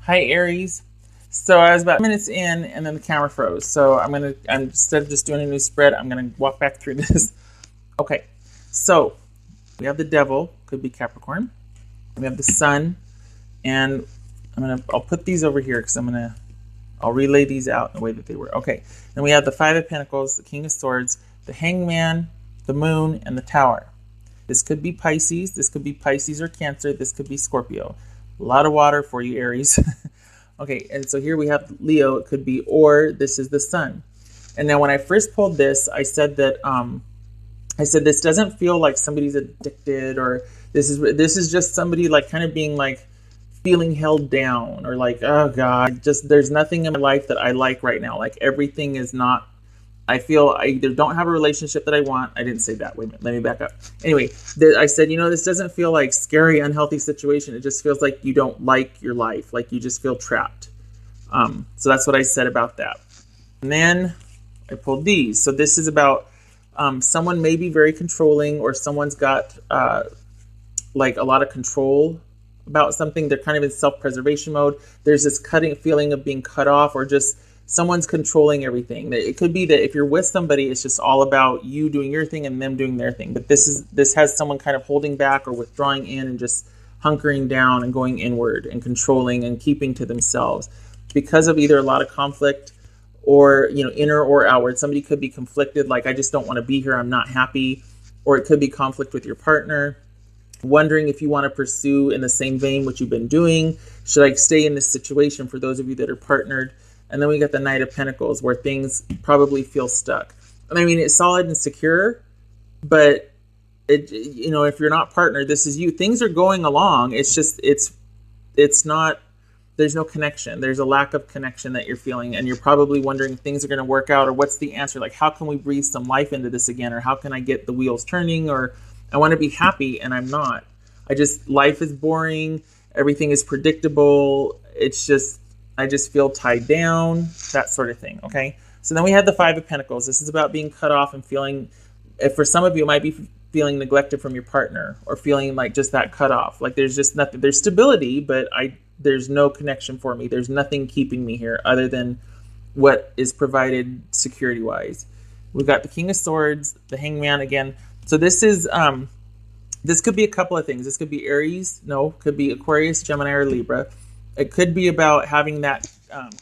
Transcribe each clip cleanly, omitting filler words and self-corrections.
Hi, Aries. So I was about minutes in and then the camera froze. So I'm instead of just doing a new spread, I'm gonna walk back through this. Okay, so we have the devil, could be Capricorn. We have the sun, and I'll put these over here because I'll relay these out in the way that they were. Okay, then we have the Five of Pentacles, the King of Swords, the Hangman, the Moon, and the Tower. This could be Pisces. This could be Pisces or Cancer. This could be Scorpio. A lot of water for you, Aries. Okay, and so here we have Leo. It could be, or this is the sun. And now when I first pulled this, I said that this doesn't feel like somebody's addicted, or this is just somebody like kind of being like feeling held down, or like, oh God, just there's nothing in my life that I like right now. Like everything is not. I feel I either don't have a relationship that I want. I didn't say that. Wait a minute. Let me back up. Anyway, I said, this doesn't feel like scary, unhealthy situation. It just feels like you don't like your life. Like you just feel trapped. So that's what I said about that. And then I pulled these. So this is about someone may be very controlling, or someone's got like a lot of control about something. They're kind of in self-preservation mode. There's this feeling of being cut off, or just someone's controlling everything. It could be that if you're with somebody, it's just all about you doing your thing and them doing their thing. But this has someone kind of holding back or withdrawing in and just hunkering down and going inward and controlling and keeping to themselves because of either a lot of conflict or, inner or outward. Somebody could be conflicted, like, I just don't want to be here, I'm not happy. Or it could be conflict with your partner, wondering if you want to pursue in the same vein what you've been doing. Should I stay in this situation, for those of you that are partnered? And then we got the Knight of Pentacles, where things probably feel stuck. And I mean, it's solid and secure, but if you're not partnered, this is you. Things are going along. It's just, it's not, there's no connection. There's a lack of connection that you're feeling. And you're probably wondering if things are going to work out, or what's the answer? Like, how can we breathe some life into this again? Or how can I get the wheels turning? Or I want to be happy and I'm not. Life is boring. Everything is predictable. I just feel tied down, that sort of thing, okay? So then we have the Five of Pentacles. This is about being cut off and feeling, for some of you, it might be feeling neglected from your partner, or feeling like just that cut off. Like there's just nothing, there's stability, but there's no connection for me. There's nothing keeping me here other than what is provided security-wise. We've got the King of Swords, the Hangman again. So this is, this could be a couple of things. This could be Aries, could be Aquarius, Gemini, or Libra. It could be about having that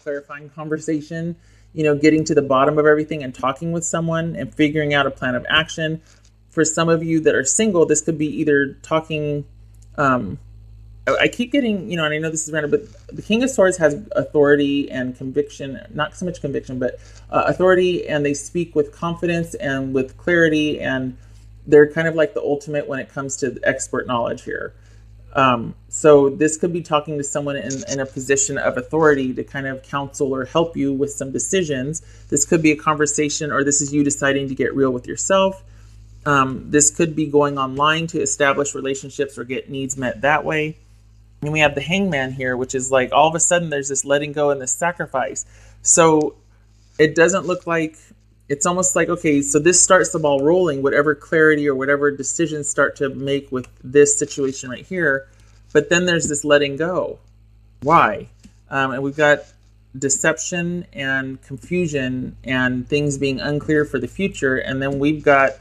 clarifying conversation, getting to the bottom of everything and talking with someone and figuring out a plan of action. For some of you that are single, this could be either talking, I keep getting, and I know this is random, but the King of Swords has authority and conviction, not so much conviction, but authority, and they speak with confidence and with clarity, and they're kind of like the ultimate when it comes to expert knowledge here. So this could be talking to someone in a position of authority to kind of counsel or help you with some decisions. This could be a conversation, or this is you deciding to get real with yourself. This could be going online to establish relationships or get needs met that way. And we have the Hangman here, which is like all of a sudden there's this letting go and this sacrifice. So it doesn't look like, it's almost like, okay, so this starts the ball rolling, whatever clarity or whatever decisions start to make with this situation right here. But then there's this letting go. Why? And we've got deception and confusion and things being unclear for the future. And then we've got,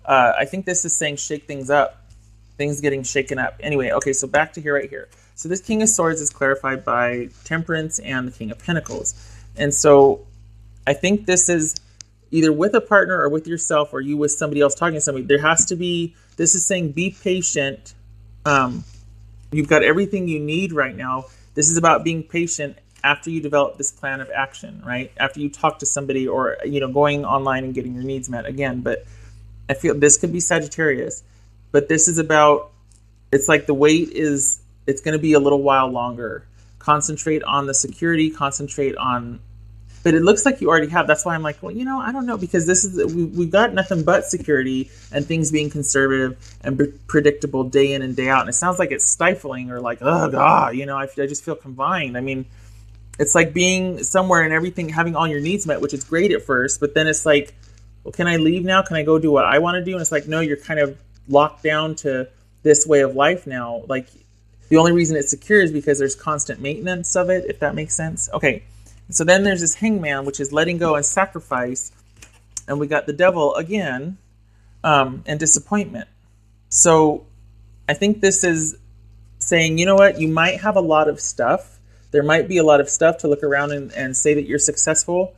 I think this is saying shake things up, things getting shaken up. Anyway, okay, so back to here right here. So this King of Swords is clarified by Temperance and the King of Pentacles. And so I think this is either with a partner or with yourself, or you with somebody else talking to somebody. There has to be, this is saying be patient. You've got everything you need right now. This is about being patient after you develop this plan of action, right? After you talk to somebody, or, going online and getting your needs met again. But I feel this could be Sagittarius, but this is about, it's like the wait is, it's going to be a little while longer. Concentrate on the security, concentrate on, but it looks like you already have. That's why I'm like, well, I don't know, because this is, we've got nothing but security and things being conservative and predictable day in and day out. And it sounds like it's stifling, or like, oh God, I just feel confined. I mean, it's like being somewhere and everything, having all your needs met, which is great at first, but then it's like, well, can I leave now? Can I go do what I want to do? And it's like, no, you're kind of locked down to this way of life now. Like The only reason it's secure is because there's constant maintenance of it, if that makes sense. Okay, so then there's this hangman, which is letting go and sacrifice. And we got the devil again, and disappointment. So I think this is saying, you know what, you might have a lot of stuff. There might be a lot of stuff to look around and say that you're successful,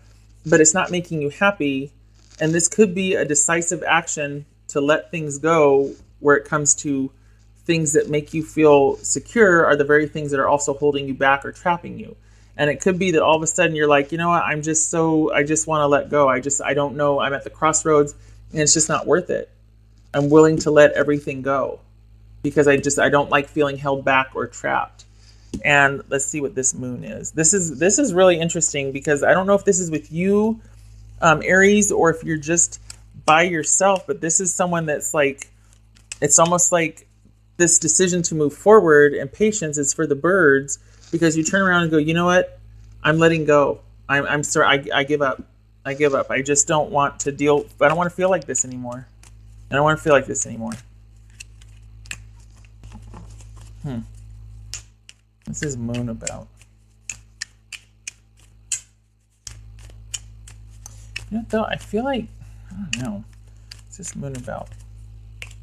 but it's not making you happy. And this could be a decisive action to let things go where it comes to things that make you feel secure are the very things that are also holding you back or trapping you. And it could be that all of a sudden you're like, you know what, I just want to let go. I don't know. I'm at the crossroads and it's just not worth it. I'm willing to let everything go because I don't like feeling held back or trapped. And let's see what this moon is. This is really interesting because I don't know if this is with you, Aries, or if you're just by yourself, but this is someone that's like, it's almost like this decision to move forward and patience is for the birds, because you turn around and go, you know what? I'm letting go. I'm sorry. I give up. I give up. I just don't want to deal. I don't want to feel like this anymore. I don't want to feel like this anymore. What's this moon about? You know, though, I feel like, I don't know. What's this moon about?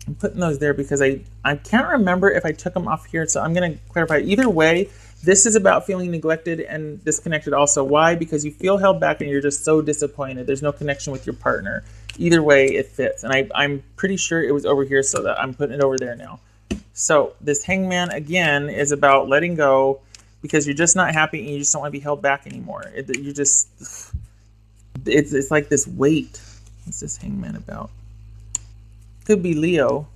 I'm putting those there because I can't remember if I took them off here, so I'm going to clarify. Either way, this is about feeling neglected and disconnected also. Why? Because you feel held back and you're just so disappointed. There's no connection with your partner. Either way, it fits. And I'm pretty sure it was over here, so that I'm putting it over there now. So this hangman, again, is about letting go because you're just not happy and you just don't want to be held back anymore. It's like this weight. What's this hangman about? Could be Leo.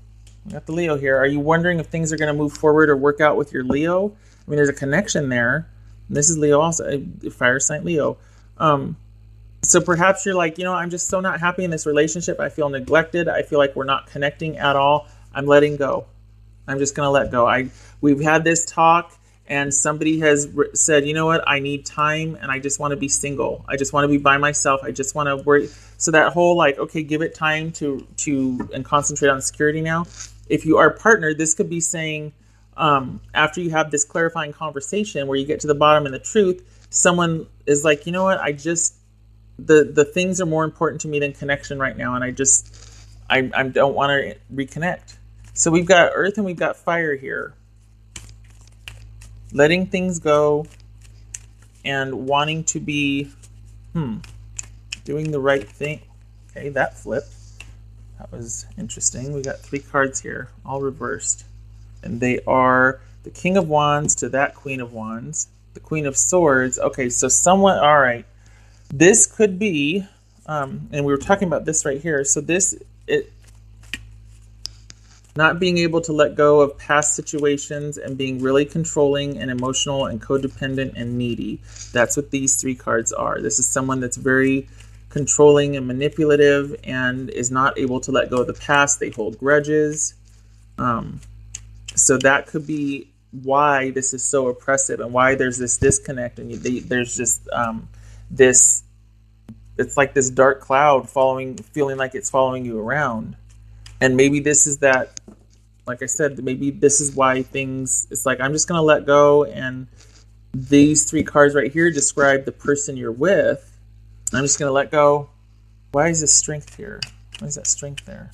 We got the Leo here. Are you wondering if things are going to move forward or work out with your Leo? I mean, there's a connection there. And this is Leo also, a fire sign Leo. So perhaps you're like, you know, I'm just so not happy in this relationship. I feel neglected. I feel like we're not connecting at all. I'm letting go. I'm just going to let go. We've had this talk and somebody has said, you know what, I need time and I just want to be single. I just want to be by myself. I just want to worry. So that whole like, okay, give it time to and concentrate on security now. If you are partnered, this could be saying, after you have this clarifying conversation where you get to the bottom and the truth, someone is like, you know what, the things are more important to me than connection right now. And I don't want to reconnect. So we've got earth and we've got fire here. Letting things go and wanting to be, doing the right thing. Okay, that flipped. That was interesting. We got 3 cards here, all reversed. And they are the King of Wands to that Queen of Wands. The Queen of Swords. Okay, so someone, all right. This could be, and we were talking about this right here. So not being able to let go of past situations and being really controlling and emotional and codependent and needy. That's what these 3 cards are. This is someone that's very controlling and manipulative and is not able to let go of the past. They hold grudges. So that could be why this is so oppressive and why there's this disconnect and there's just this, it's like this dark cloud feeling like it's following you around. And maybe this is that, like I said, maybe this is why it's like, I'm just going to let go. And these 3 cards right here describe the person you're with. I'm just going to let go. Why is this strength here? Why is that strength there?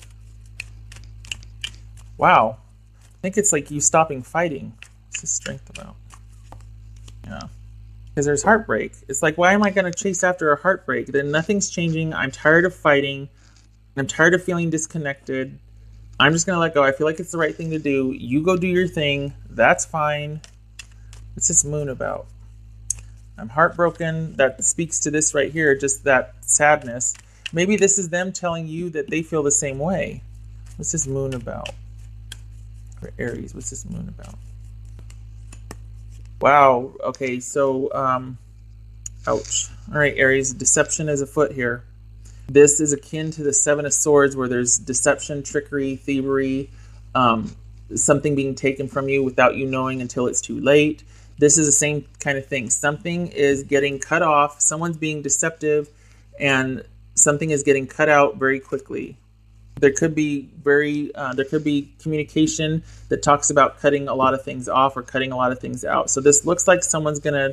Wow. I think it's like you stopping fighting. What's this strength about? Yeah. Because there's heartbreak. It's like, why am I going to chase after a heartbreak? Then nothing's changing. I'm tired of fighting. I'm tired of feeling disconnected. I'm just going to let go. I feel like it's the right thing to do. You go do your thing. That's fine. What's this moon about? I'm heartbroken. That speaks to this right here, just that sadness. Maybe this is them telling you that they feel the same way. What's this moon about? For Aries, what's this moon about? Wow. Okay, so, ouch. All right, Aries, deception is afoot here. This is akin to the 7 of Swords where there's deception, trickery, thievery, something being taken from you without you knowing until it's too late. This is the same kind of thing. Something is getting cut off. Someone's being deceptive and something is getting cut out very quickly. There could be there could be communication that talks about cutting a lot of things off or cutting a lot of things out. So this looks like someone's gonna,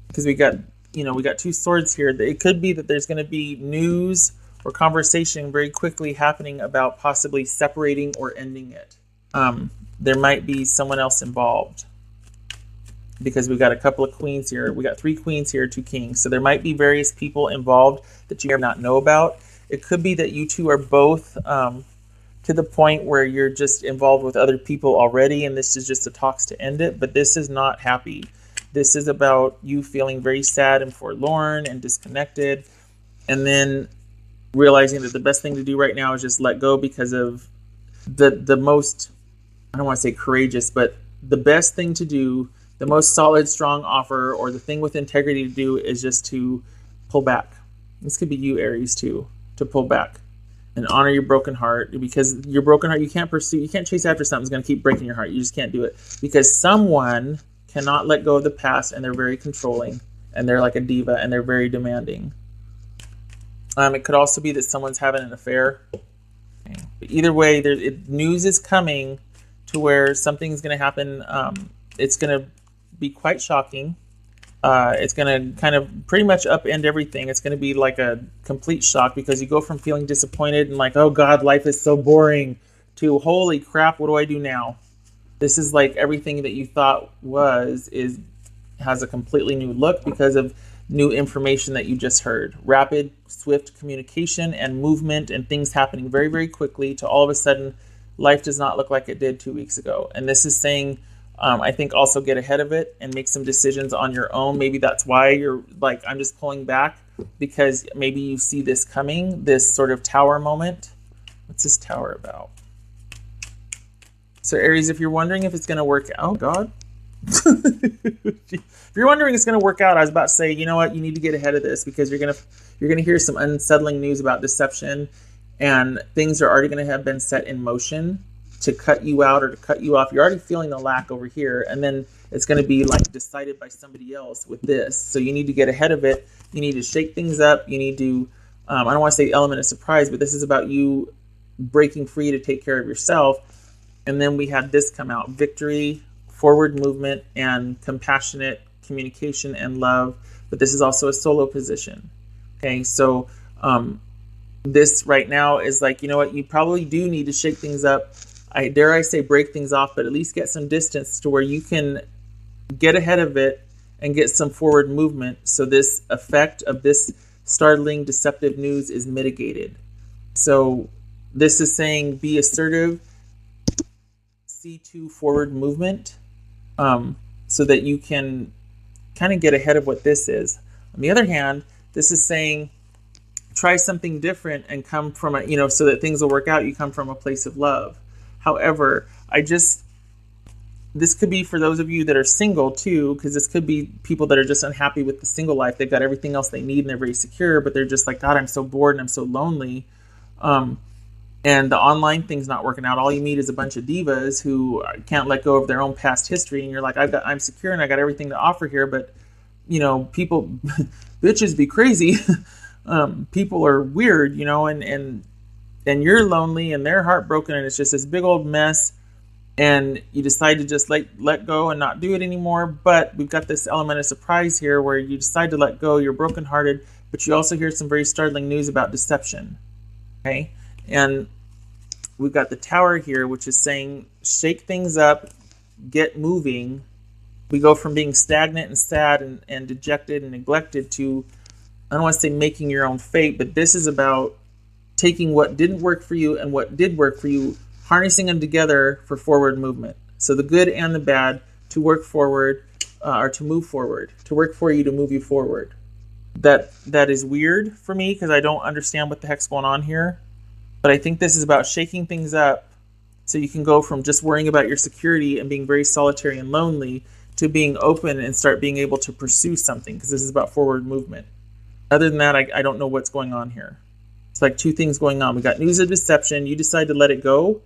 because we got, we got two swords here. It could be that there's gonna be news or conversation very quickly happening about possibly separating or ending it. There might be someone else involved, because we've got a couple of queens here. We got 3 queens here, 2 kings. So there might be various people involved that you may not know about. It could be that you two are both to the point where you're just involved with other people already, and this is just the talks to end it. But this is not happy. This is about you feeling very sad and forlorn and disconnected, and then realizing that the best thing to do right now is just let go, because of the most, I don't want to say courageous, but the best thing to do, the most solid, strong offer, or the thing with integrity to do, is just to pull back. This could be you, Aries, too, to pull back and honor your broken heart, because your broken heart, you can't chase after something that's going to keep breaking your heart. You just can't do it, because someone cannot let go of the past, and they're very controlling, and they're like a diva, and they're very demanding. It could also be that someone's having an affair. But either way, news is coming to where something's going to happen. It's going to be quite shocking. It's going to kind of pretty much upend everything. It's going to be like a complete shock, because you go from feeling disappointed and like, oh God, life is so boring, to holy crap, what do I do now? This is like everything that you thought has a completely new look because of new information that you just heard. Rapid, swift communication and movement, and things happening very, very quickly, to all of a sudden life does not look like it did 2 weeks ago. And this is saying, I think, also get ahead of it and make some decisions on your own. Maybe that's why you're like, I'm just pulling back, because maybe you see this coming, this sort of tower moment. What's this tower about? So Aries, if you're wondering if it's going to work out, oh God. If you're wondering if it's going to work out, I was about to say, you know what, you need to get ahead of this, because you're going to hear some unsettling news about deception, and things are already going to have been set in motion to cut you out or to cut you off. You're already feeling the lack over here, and then it's going to be like decided by somebody else with this. So you need to get ahead of it. You need to shake things up. You need to, I don't want to say element of surprise, but this is about you breaking free to take care of yourself. And then we had this come out: victory, forward movement, and compassionate communication and love. But this is also a solo position. Okay, so this right now is like, you know what, you probably do need to shake things up. I dare I say break things off, but at least get some distance to where you can get ahead of it and get some forward movement, so this effect of this startling, deceptive news is mitigated. So this is saying be assertive, C2 forward movement, so that you can kind of get ahead of what this is. On the other hand, this is saying try something different and come from a, so that things will work out, you come from a place of love. However, this could be for those of you that are single too, because this could be people that are just unhappy with the single life. They've got everything else they need and they're very secure, but they're just like, God, I'm so bored and I'm so lonely. And the online thing's not working out. All you meet is a bunch of divas who can't let go of their own past history. And you're like, I'm secure and I got everything to offer here, but people, bitches be crazy. People are weird, and you're lonely and they're heartbroken, and it's just this big old mess, and you decide to just let go and not do it anymore. But we've got this element of surprise here where you decide to let go, you're brokenhearted, but you also hear some very startling news about deception. Okay, and we've got the tower here, which is saying shake things up, get moving. We go from being stagnant and sad and dejected and neglected to, I don't want to say making your own fate, but this is about taking what didn't work for you and what did work for you, harnessing them together for forward movement. So the good and the bad to work forward, or to move forward, to work for you, to move you forward. That is weird for me, because I don't understand what the heck's going on here. But I think this is about shaking things up so you can go from just worrying about your security and being very solitary and lonely to being open and start being able to pursue something, because this is about forward movement. Other than that, I don't know what's going on here. It's like two things going on. We got news of deception. You decide to let it go,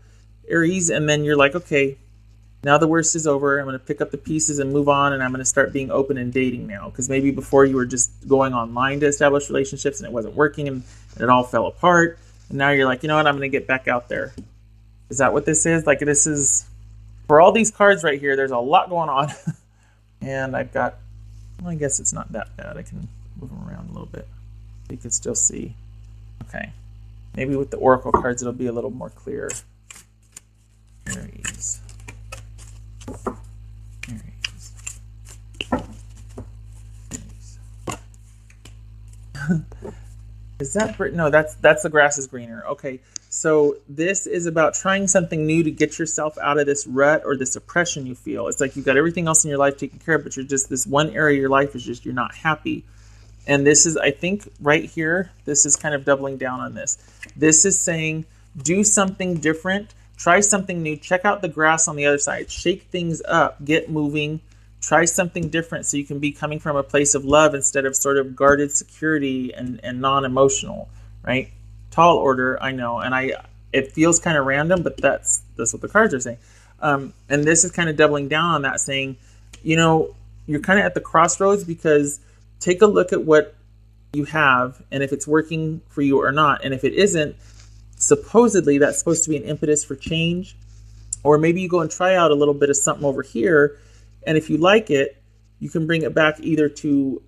Aries, and then you're like, okay, now the worst is over. I'm going to pick up the pieces and move on, and I'm going to start being open and dating now. Because maybe before you were just going online to establish relationships and it wasn't working, and it all fell apart. And now you're like, you know what, I'm going to get back out there. Is that what this is? Like, this is, for all these cards right here, there's a lot going on. And I've got, well, I guess it's not that bad. I can move them around a little bit. You can still see. Okay. Maybe with the Oracle cards, it'll be a little more clear. Aries. Aries. Aries. Is that, no, that's the grass is greener. Okay. So this is about trying something new to get yourself out of this rut or this oppression you feel. It's like you've got everything else in your life taken care of, but you're just, this one area of your life is just, you're not happy. And this is, I think right here, this is kind of doubling down on this. This is saying, do something different, try something new, check out the grass on the other side, shake things up, get moving, try something different so you can be coming from a place of love instead of sort of guarded security and non-emotional, right? Tall order, I know, and it feels kind of random, but that's what the cards are saying. And this is kind of doubling down on that, saying, you know, you're kind of at the crossroads because take a look at what you have and if it's working for you or not. And if it isn't, supposedly that's supposed to be an impetus for change. Or maybe you go and try out a little bit of something over here. And if you like it, you can bring it back either to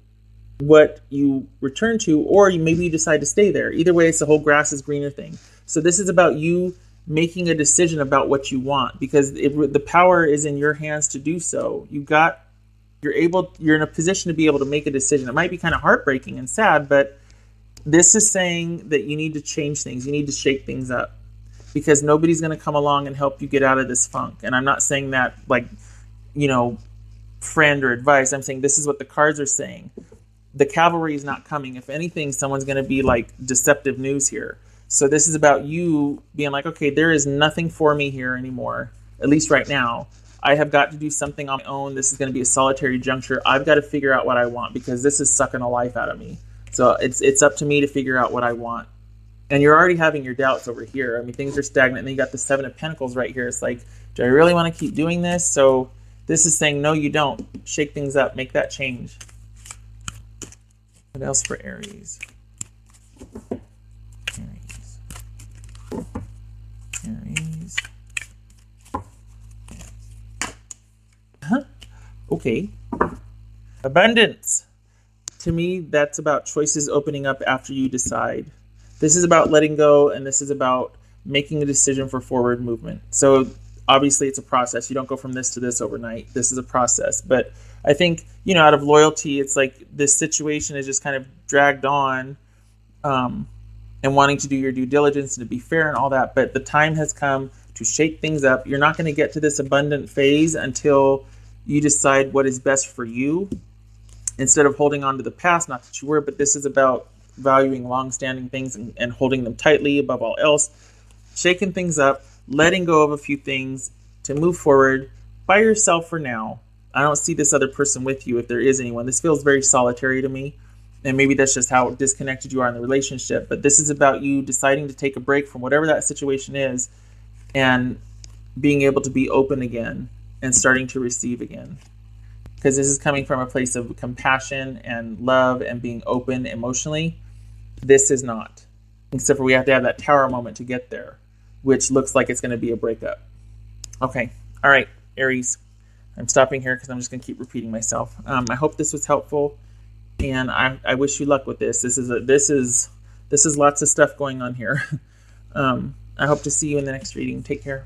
what you return to, or maybe you decide to stay there. Either way, it's the whole grass is greener thing. So this is about you making a decision about what you want, because the power is in your hands to do so. You're in a position to be able to make a decision. It might be kind of heartbreaking and sad, but this is saying that you need to change things. You need to shake things up, because nobody's going to come along and help you get out of this funk. And I'm not saying that like, you know, friend or advice. I'm saying this is what the cards are saying. The cavalry is not coming. If anything, someone's going to be like deceptive news here. So this is about you being like, okay, there is nothing for me here anymore, at least right now. I have got to do something on my own. This is going to be a solitary juncture. I've got to figure out what I want, because this is sucking the life out of me. So it's up to me to figure out what I want. And you're already having your doubts over here. I mean, things are stagnant. And then you got the Seven of Pentacles right here. It's like, do I really want to keep doing this? So this is saying, no, you don't. Shake things up. Make that change. What else for Aries? Aries. Aries. Huh? Okay. Abundance. To me, that's about choices opening up after you decide. This is about letting go, and this is about making a decision for forward movement. So obviously it's a process. You don't go from this to this overnight. This is a process. But I think, you know, out of loyalty, it's like this situation is just kind of dragged on, and wanting to do your due diligence and to be fair and all that. But the time has come to shake things up. You're not going to get to this abundant phase until you decide what is best for you, instead of holding on to the past. Not that you were, but this is about valuing long-standing things and holding them tightly above all else, shaking things up, letting go of a few things to move forward by yourself for now. I don't see this other person with you, if there is anyone. This feels very solitary to me, and maybe that's just how disconnected you are in the relationship. But this is about you deciding to take a break from whatever that situation is and being able to be open again and starting to receive again. Because this is coming from a place of compassion and love and being open emotionally. This is not. Except for we have to have that tower moment to get there, which looks like it's going to be a breakup. Okay. All right, Aries. I'm stopping here because I'm just going to keep repeating myself. I hope this was helpful, and I wish you luck with this. This is lots of stuff going on here. I hope to see you in the next reading. Take care.